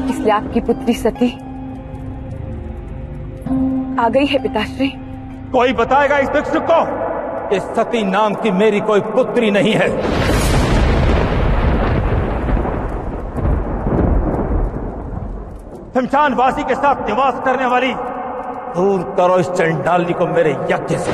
इसलिए आपकी पुत्री सती आ गई है पिताश्री। कोई बताएगा इस भिक्षुक को कि सती नाम की मेरी कोई पुत्री नहीं है। शमशानवासी के साथ निवास करने वाली, दूर करो इस चंडाली को मेरे यज्ञ से।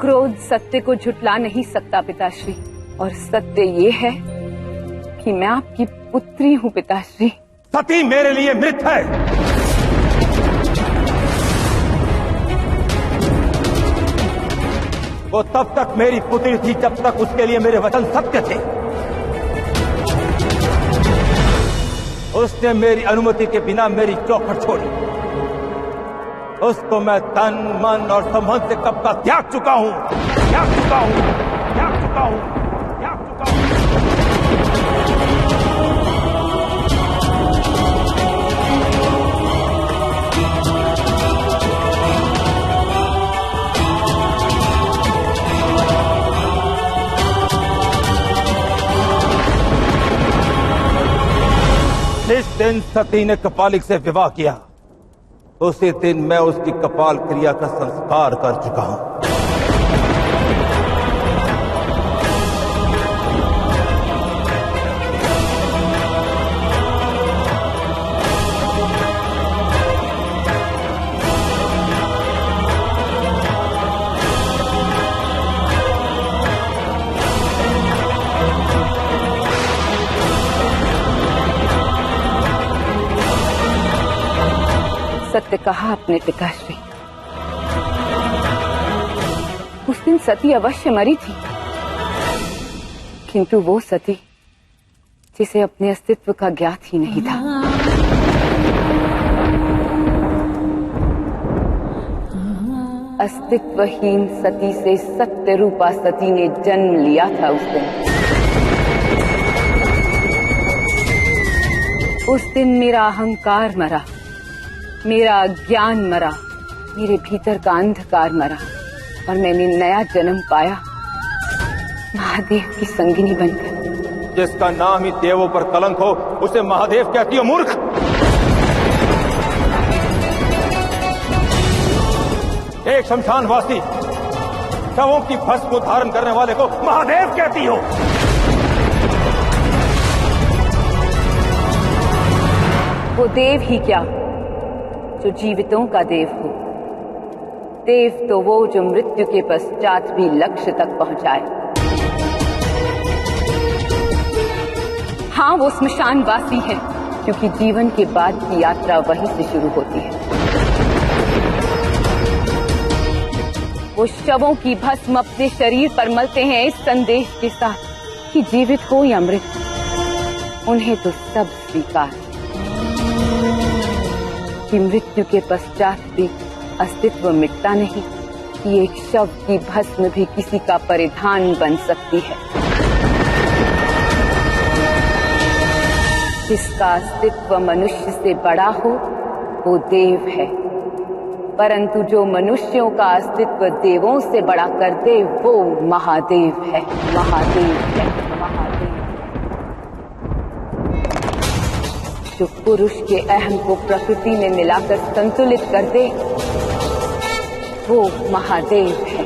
क्रोध सत्य को झुटला नहीं सकता पिताश्री, और सत्य ये है कि मैं आपकी पुत्री हूँ पिताश्री। सती मेरे लिए मृत है। वो तब तक मेरी पुत्री थी जब तक उसके लिए मेरे वचन सत्य थे। उसने मेरी अनुमति के बिना मेरी चौखट छोड़ी। उसको मैं तन मन और संबंध से कब का त्याग चुका हूं, त्याग चुका हूं, त्याग चुका हूं, त्याग चुका हूं। जिस दिन सती ने कपालिक से विवाह किया, उसी दिन मैं उसकी कपाल क्रिया का संस्कार कर चुका हूं। सत्य कहा अपने पिताश्री। उस दिन सती अवश्य मरी थी, किंतु वो सती जिसे अपने अस्तित्व का ज्ञात ही नहीं था। अस्तित्वहीन सती से सत्य रूपा सती ने जन्म लिया था उस दिन। उस दिन मेरा अहंकार मरा, मेरा ज्ञान मरा, मेरे भीतर का अंधकार मरा, और मैंने नया जन्म पाया महादेव की संगिनी बनकर। जिसका नाम ही देवों पर कलंक हो, उसे महादेव कहती हो मूर्ख। एक शमशानवासी शवों की भस्म को धारण करने वाले को महादेव कहती हो। वो देव ही क्या, जो जीवितों का देव हो। देव तो वो जो मृत्यु के पश्चात भी लक्ष्य तक पहुंचाए। हाँ, वो स्मशानवासी है, क्योंकि जीवन के बाद की यात्रा वहीं से शुरू होती है। वो शवों की भस्म अपने शरीर पर मलते हैं इस संदेश के साथ कि जीवित हो या मृत, उन्हें तो सब स्वीकार, कि मृत्यु के पश्चात भी अस्तित्व मिटता नहीं, कि एक शव की भस्म भी किसी का परिधान बन सकती है। जिसका अस्तित्व मनुष्य से बड़ा हो वो देव है, परंतु जो मनुष्यों का अस्तित्व देवों से बड़ा कर दे वो महादेव है, महादेव है, महादेव। जो पुरुष के अहम को प्रकृति में मिलाकर संतुलित कर दे वो महादेव है।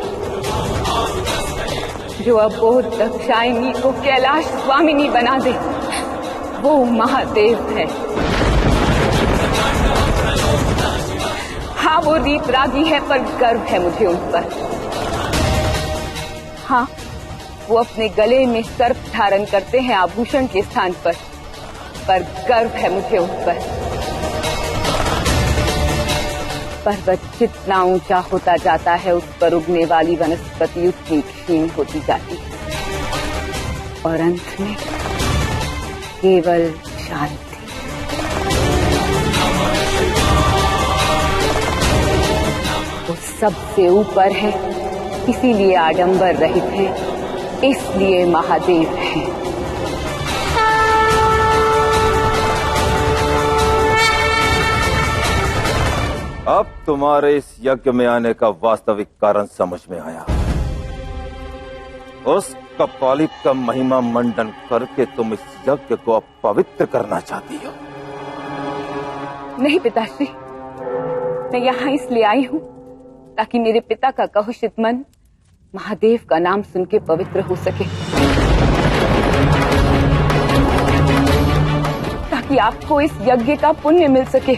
जो अबोध दाक्षायणी को कैलाश स्वामिनी बना दे वो महादेव है। हाँ, वो रीत रागी है, पर गर्व है मुझे उन पर। हाँ, वो अपने गले में सर्प धारण करते हैं आभूषण के स्थान पर गर्व है मुझे उन पर। पर्वत जितना ऊंचा होता जाता है, उस पर उगने वाली वनस्पति उतनी क्षीण होती जाती है, और अंत में केवल शांति। वो सबसे ऊपर है, इसीलिए आडंबर रहित है, इसलिए महादेव हैं। अब तुम्हारे इस यज्ञ में आने का वास्तविक कारण समझ में आया। उस कपालिक का महिमा मंडन करके तुम इस यज्ञ को अपवित्र करना चाहती हो। नहीं पिताश्री, मैं यहाँ इसलिए आई हूँ ताकि मेरे पिता का कहुषित मन महादेव का नाम सुन के पवित्र हो सके, ताकि आपको इस यज्ञ का पुण्य मिल सके।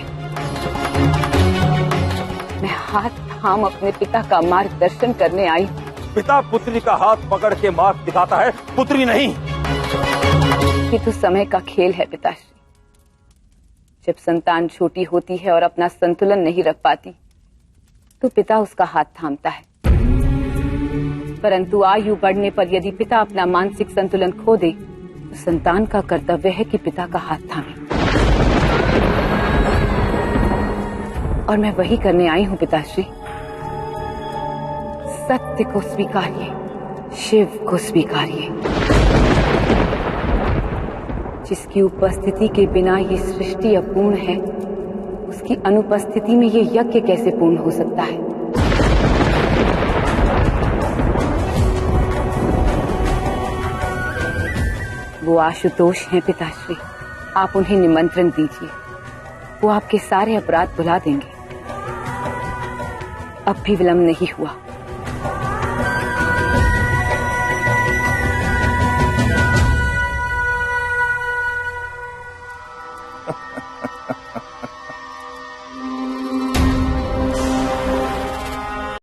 मैं हाथ थाम अपने पिता का मार्गदर्शन करने आई। पिता पुत्री का हाथ पकड़ के मार्ग दिखाता है, पुत्री नहीं। ये तो समय का खेल है पिताश्री। जब संतान छोटी होती है और अपना संतुलन नहीं रख पाती तो पिता उसका हाथ थामता है, परंतु आयु बढ़ने पर यदि पिता अपना मानसिक संतुलन खो दे तो संतान का कर्तव्य है कि पिता का हाथ थामे। और मैं वही करने आई हूँ पिताश्री। सत्य को स्वीकारिए, शिव को स्वीकारिए, जिसकी उपस्थिति के बिना ये सृष्टि अपूर्ण है, उसकी अनुपस्थिति में ये यज्ञ कैसे पूर्ण हो सकता है। वो आशुतोष हैं पिताश्री, आप उन्हें निमंत्रण दीजिए, वो आपके सारे अपराध भुला देंगे। अब भी विलंब नहीं हुआ।